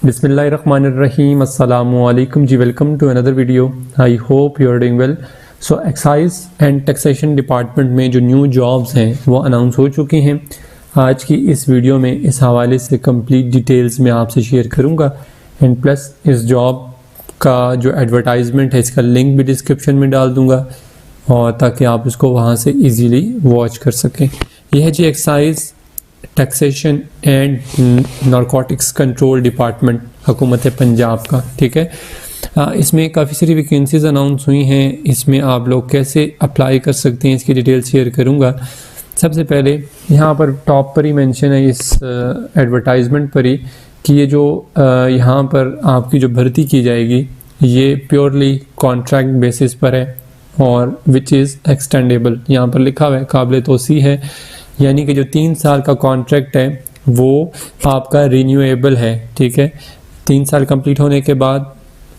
बिस्मिल्लाहिर्रहमानिर्रहीम अस्सलामुअलैकुम जी, welcome to another video. I hope you are doing well. So excise and taxation department में जो न्यू जॉब्स हैं वो अनाउंस हो चुकी हैं। आज की इस वीडियो में इस हवाले से कंप्लीट डिटेल्स मैं आपसे शेयर करूंगा एंड प्लस इस जॉब का जो एडवर्टाइजमेंट है इसका लिंक भी डिस्क्रिप्शन में डाल दूंगा और ताकि आप इसको वहाँ से ईजीली वॉच कर सकें। यह है जी excise taxation and narcotics control department हुकूमत पंजाब का, ठीक है। इसमें काफ़ी सारी वैकेंसीज अनाउंस हुई हैं। इसमें आप लोग कैसे अप्लाई कर सकते हैं इसकी डिटेल शेयर करूंगा। सबसे पहले यहाँ पर टॉप पर ही मेंशन है इस एडवर्टाइजमेंट पर ही कि ये जो यहाँ पर आपकी जो भर्ती की जाएगी ये प्योरली कॉन्ट्रैक्ट बेसिस पर है और विच इज़ एक्सटेंडेबल। यहाँ पर लिखा हुआ है काबिल तोसी है, यानी कि जो 3 साल का कॉन्ट्रैक्ट है वो आपका रिन्यूएबल है, ठीक है। 3 साल कंप्लीट होने के बाद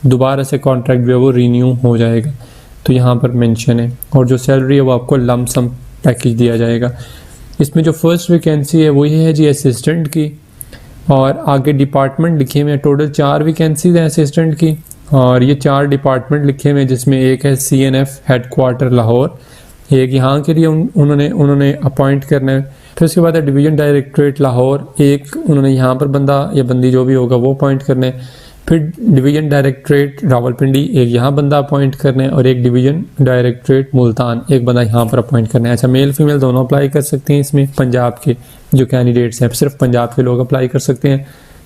दोबारा से कॉन्ट्रैक्ट जो है वो रिन्यू हो जाएगा, तो यहाँ पर मेंशन है। और जो सैलरी है वो आपको लम सम पैकेज दिया जाएगा। इसमें जो फर्स्ट वैकेंसी है वो ये है जी असिस्टेंट की, और आगे डिपार्टमेंट लिखे हुए हैं। टोटल 4 वैकेंसीज हैं असिस्टेंट की और ये 4 डिपार्टमेंट लिखे हुए हैं, जिसमें एक है CNF हेडक्वार्टर लाहौर, एक यहाँ के लिए उन्होंने अपॉइंट करना है। फिर उसके बाद है डिवीज़न डायरेक्टरेट लाहौर, एक उन्होंने यहाँ पर बंदा या बंदी जो भी होगा वो अपॉइंट करना है। फिर डिवीज़न डायरेक्टरेट रावलपिंडी, एक यहाँ बंदा अपॉइंट करना है, और एक डिवीज़न डायरेक्टरेट मुल्तान, एक बंदा यहाँ पर अपॉइंट करना है। अच्छा, मेल फीमेल दोनों अप्लाई कर सकते हैं इसमें। पंजाब के जो कैंडिडेट्स हैं सिर्फ पंजाब के लोग अप्लाई कर सकते हैं,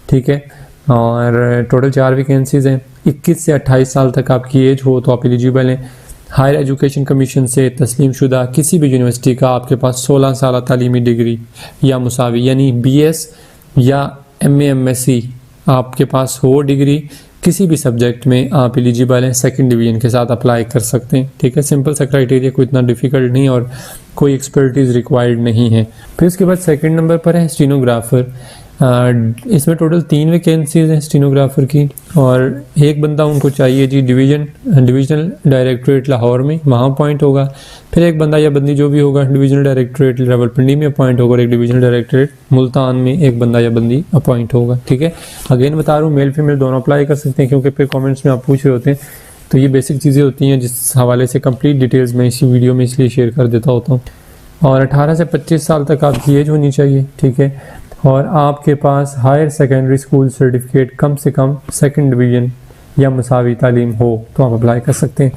ठीक है। और टोटल 4 वैकेंसीज़ हैं। 21 से 28 साल तक आपकी एज हो तो आप एलिजिबल हैं। हायर एजुकेशन कमीशन से तस्लीम शुदा किसी भी यूनिवर्सिटी का आपके पास 16 साल तालीमी डिग्री या मुसावी यानी BS या MA MSc आपके पास हो डिग्री किसी भी सब्जेक्ट में, आप एलिजिबल हैं। सेकंड डिवीजन के साथ अप्लाई कर सकते हैं, ठीक है। सिंपल सा क्राइटेरिया, कोई इतना डिफिकल्ट नहीं और कोई एक्सपर्टीज़ रिक्वायर्ड नहीं है। फिर उसके बाद सेकंड नंबर पर है स्टीनोग्राफर। इसमें टोटल 3 वैकेंसीज हैं स्टीनोग्राफर की, और एक बंदा उनको चाहिए जी डिवीजनल डायरेक्टरेट लाहौर में, वहाँ अपॉइंट होगा। फिर एक बंदा या बंदी जो भी होगा डिवीजनल डायरेक्टरेट रावलपिंडी में अपॉइंट होगा, और एक डिवीजनल डायरेक्टरेट मुल्तान में एक बंदा या बंदी अपॉइंट होगा, ठीक है। अगेन बता रहा हूँ मेल फीमेल दोनों अप्लाई कर सकते हैं, क्योंकि फिर कॉमेंट्स में आप पूछ रहे होते हैं। तो ये बेसिक चीज़ें होती हैं जिस हवाले से कंप्लीट डिटेल्स मैं इसी वीडियो में इसलिए शेयर कर देता होता हूँ। और 18 से 25 साल तक आपकी एज होनी चाहिए, ठीक है। और आपके पास हायर सेकेंडरी स्कूल सर्टिफिकेट कम से कम सेकंड डिवीजन या मुसावी तालीम हो तो आप अप्लाई कर सकते हैं।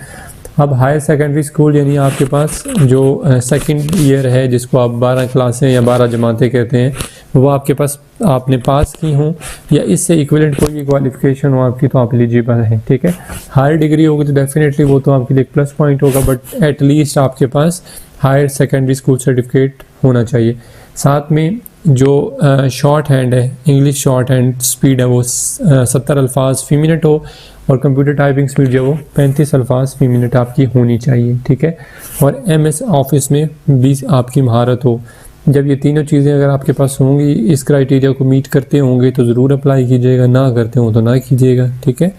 अब हायर सेकेंडरी स्कूल यानी आपके पास जो सेकंड ईयर है, जिसको आप 12 क्लासें या 12 जमातें कहते हैं, वो आपके पास आपने पास की हों या इससे इक्विवेलेंट कोई क्वालिफिकेशन हो आपकी तो आप एलिजिबल हैं, ठीक है। हायर डिग्री होगी तो डेफिनेटली वो तो आपके लिए एक प्लस पॉइंट होगा, बट एटलीस्ट आपके पास हायर सेकेंडरी स्कूल सर्टिफिकेट होना चाहिए। साथ में जो शॉर्ट हैंड है, इंग्लिश शॉर्ट हैंड स्पीड है वो 70 अल्फाज फी मिनट हो, और कंप्यूटर टाइपिंग स्पीड जो वो 35 अल्फाज फी मिनट आपकी होनी चाहिए, ठीक है। और MS ऑफिस में 20 आपकी महारत हो। जब ये तीनों चीज़ें अगर आपके पास होंगी, इस क्राइटेरिया को मीट करते होंगे तो ज़रूर अप्लाई कीजिएगा, ना करते हो तो ना कीजिएगा, ठीक है।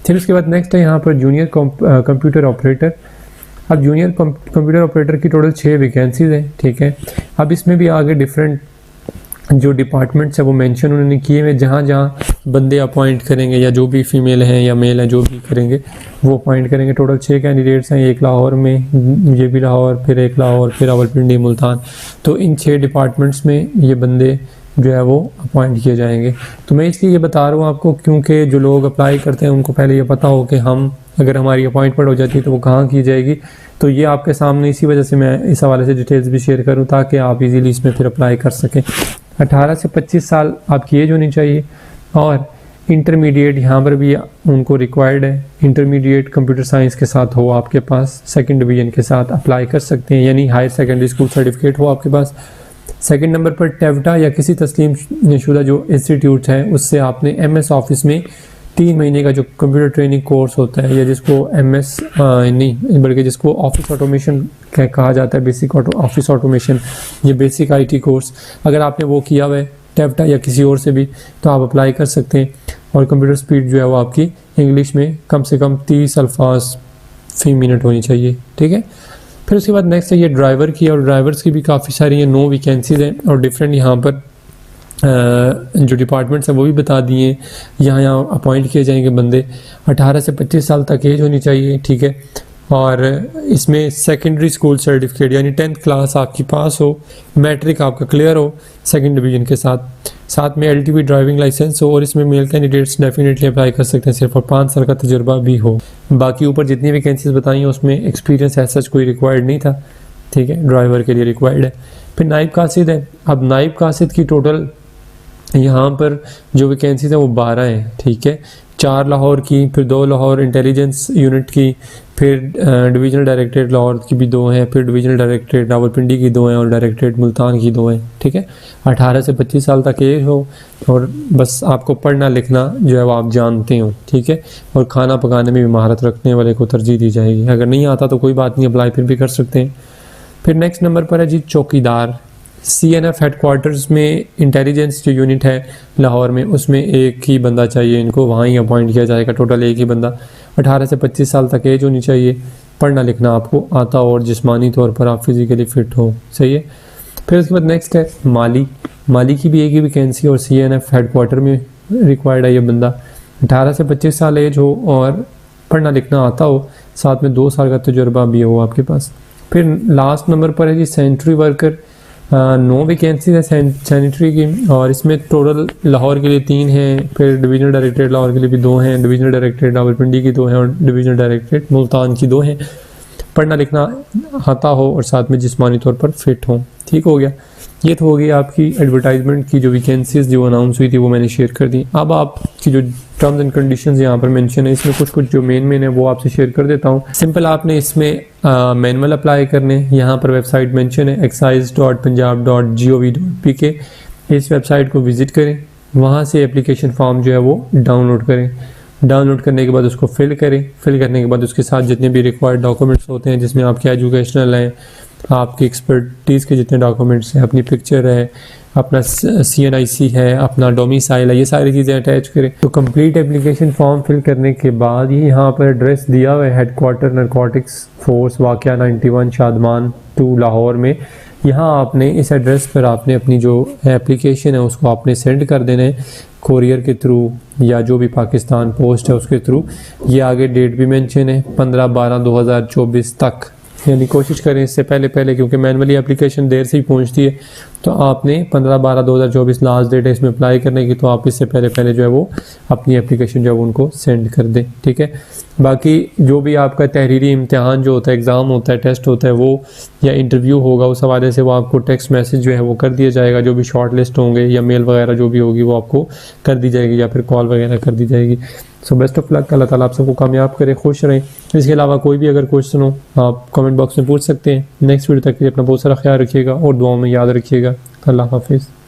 फिर उसके बाद नेक्स्ट है यहाँ पर जूनियर कंप्यूटर ऑपरेटर। अब जूनियर कंप्यूटर ऑपरेटर की टोटल 6 वैकेंसीज हैं, ठीक है। अब इसमें भी आगे डिफरेंट जो डिपार्टमेंट्स है वो मेंशन उन्होंने किए हुए, जहाँ जहाँ बंदे अपॉइंट करेंगे या जो भी फीमेल हैं या मेल हैं जो भी करेंगे वो अपॉइंट करेंगे। टोटल 6 कैंडिडेट्स हैं, एक लाहौर में, ये भी लाहौर, फिर एक लाहौर, फिर रावलपिंडी, मुल्तान। तो इन 6 डिपार्टमेंट्स में ये बंदे जो है वो अपॉइंट किए जाएंगे। तो मैं इसलिए ये बता रहा हूँ आपको क्योंकि जो लोग अप्लाई करते हैं उनको पहले ये पता हो कि हम अगर हमारी अपॉइंटमेंट हो जाती है तो वो कहाँ की जाएगी। तो ये आपके सामने इसी वजह से मैं इस हवाले से डिटेल्स भी शेयर करूँ ताकि आप इजीली इसमें फिर अप्लाई कर सकें। 18 से 25 साल आपकी एज होनी चाहिए, और इंटरमीडिएट यहाँ पर भी उनको रिक्वायर्ड है। इंटरमीडिएट कंप्यूटर साइंस के साथ हो आपके पास, सेकंड डिवीजन के साथ अप्लाई कर सकते हैं, यानी हायर सेकेंडरी स्कूल सर्टिफिकेट हो आपके पास। सेकंड नंबर पर टेवटा या किसी तस्लीम शुदा जो इंस्टीट्यूट है उससे आपने MS ऑफिस में 3 महीने का जो कंप्यूटर ट्रेनिंग कोर्स होता है, या जिसको MS नहीं बल्कि जिसको ऑफिस ऑटोमेशन कहा जाता है, बेसिक ऑफिस ऑटोमेशन, ये बेसिक IT कोर्स, अगर आपने वो किया हुआ है टेवटा या किसी और से भी तो आप अप्लाई कर सकते हैं। और कंप्यूटर स्पीड जो है वो आपकी इंग्लिश में कम से कम 30 अल्फाज फी मिनट होनी चाहिए, ठीक है। फिर उसके बाद नेक्स्ट है ये ड्राइवर की, और ड्राइवर्स की भी काफ़ी सारी 9 वैकेंसीज हैं और डिफरेंट यहाँ पर जो डिपार्टमेंट्स हैं वो भी बता दिए। यहाँ अपॉइंट किए जाएंगे बंदे। 18 से 25 साल तक एज होनी चाहिए, ठीक है। और इसमें सेकेंडरी स्कूल सर्टिफिकेट यानी 10th क्लास आपकी पास हो, मैट्रिक आपका क्लियर हो सेकंड डिवीज़न के साथ में LTV ड्राइविंग लाइसेंस हो, और इसमें मेल कैंडिडेट्स डेफिनेटली अप्लाई कर सकते हैं सिर्फ, और 5 साल का तजुर्बा भी हो। बाकी ऊपर जितनी वैकेंसीज बताई हैं उसमें एक्सपीरियंस ऐसा कोई रिक्वायर्ड नहीं था, ठीक है, ड्राइवर के लिए रिक्वायर्ड है। फिर नाइब कासिद है। अब नाइब कासिद की टोटल यहाँ पर जो वैकेंसीज हैं वो 12 हैं, ठीक है। 4 लाहौर की, फिर 2 लाहौर इंटेलिजेंस यूनिट की, फिर डिवीजनल डायरेक्टरेट लाहौर की भी 2 हैं, फिर डिवीजनल डायरेक्टरेट रावलपिंडी की 2 हैं, और डायरेक्टरेट मुल्तान की 2 हैं, ठीक है। 18 से 25 साल तक एज हो, और बस आपको पढ़ना लिखना जो है वो आप जानते हो, ठीक है। और खाना पकाने में भी महारत रखने वाले को तरजीह दी जाएगी। अगर नहीं आता तो कोई बात नहीं, अप्लाई फिर भी कर सकते हैं। फिर नेक्स्ट नंबर पर है जी चौकीदार। CNF हेडक्वार्टर्स में इंटेलिजेंस जो यूनिट है लाहौर में, उसमें एक ही बंदा चाहिए इनको, वहाँ ही अपॉइंट किया जाएगा। टोटल एक ही बंदा। 18 से 25 साल तक एज होनी चाहिए, पढ़ना लिखना आपको आता हो, और जिस्मानी तौर पर आप फिज़िकली फ़िट हो, सही है। फिर उसके बाद नेक्स्ट है माली की भी एक ही वैकेंसी, और CNF हेडक्वार्टर में रिक्वायर्ड है ये बंदा। 18 से 25 साल एज हो और पढ़ना लिखना आता हो, साथ में 2 साल का तजुर्बा भी हो आपके पास। फिर लास्ट नंबर पर है जी सैनिटरी वर्कर। 9 वैकेंसी है सैनिटरी की, और इसमें टोटल लाहौर के लिए 3 हैं, फिर डिवीजनल डायरेक्टरेट लाहौर के लिए भी 2 हैं, डिवीजनल डायरेक्टरेट रावलपिंडी की 2 हैं, और डिवीजनल डायरेक्टरेट मुल्तान की 2 हैं। पढ़ना लिखना आता हो और साथ में जिस्मानी तौर पर फिट हो, ठीक हो गया। ये तो हो गई आपकी एडवर्टाइजमेंट की जो वैकेंसीज जो अनाउंस हुई थी वो मैंने शेयर कर दी। अब आपकी जो टर्म्स एंड कंडीशंस यहाँ पर मेंशन है, इसमें कुछ जो मेन है वो आपसे शेयर कर देता हूँ। सिंपल आपने इसमें मैनुअल अप्लाई करने, यहाँ पर वेबसाइट मेंशन है excise.punjab.gov.pk। इस वेबसाइट को विजिट करें, वहाँ से एप्लीकेशन फॉर्म जो है वो डाउनलोड करें। डाउनलोड करने के बाद उसको फिल करें। फिल करने के बाद उसके साथ जितने भी रिक्वायर्ड डॉक्यूमेंट्स होते हैं, जिसमें आपके एजुकेशनल हैं, आपकी एक्सपर्टीज़ के जितने डॉक्यूमेंट्स हैं, अपनी पिक्चर है, अपना CNIC है, अपना डोमिसाइल है, ये सारी चीज़ें अटैच करें। तो कंप्लीट एप्लीकेशन फॉर्म फिल करने के बाद ये यहाँ पर एड्रेस दिया हुआ है, हेडक्वार्टर नारकोटिक्स फोर्स वाक़या 91 शादमान 2 लाहौर में। यहाँ आपने इस एड्रेस पर आपने अपनी जो एप्लीकेशन है उसको आपने सेंड कर देना है कोरियर के थ्रू, या जो भी पाकिस्तान पोस्ट है उसके थ्रू। ये आगे डेट भी मेंशन है 15/12/2024 तक, यानी कोशिश करें इससे पहले, क्योंकि मैनुअली एप्लीकेशन देर से ही पहुंचती है। तो आपने 15/12/2024 लास्ट डेट है इसमें अप्लाई करने की, तो आप इससे पहले जो है वो अपनी एप्लीकेशन जो है वो उनको सेंड कर दें, ठीक है। बाकी जो भी आपका तहरीरी इम्तिहान जो होता है, एग्ज़ाम होता है, टेस्ट होता है, वो या इंटरव्यू होगा, उस हवाले से वो आपको टेक्स्ट मैसेज जो है वो कर दिया जाएगा। जो भी शॉर्ट लिस्ट होंगे या मेल वगैरह जो भी होगी वो आपको कर दी जाएगी, या फिर कॉल वगैरह कर दी जाएगी। सो बेस्ट ऑफ लक, अल्लाह ताला आप सबको कामयाब करे, खुश रहें। इसके अलावा कोई भी अगर क्वेश्चन हो आप कमेंट बॉक्स में पूछ सकते हैं। नेक्स्ट वीडियो तक के लिए अपना बहुत सारा ख्याल रखिएगा और दुआओं में याद रखिएगा। अल्लाह हाफिज़।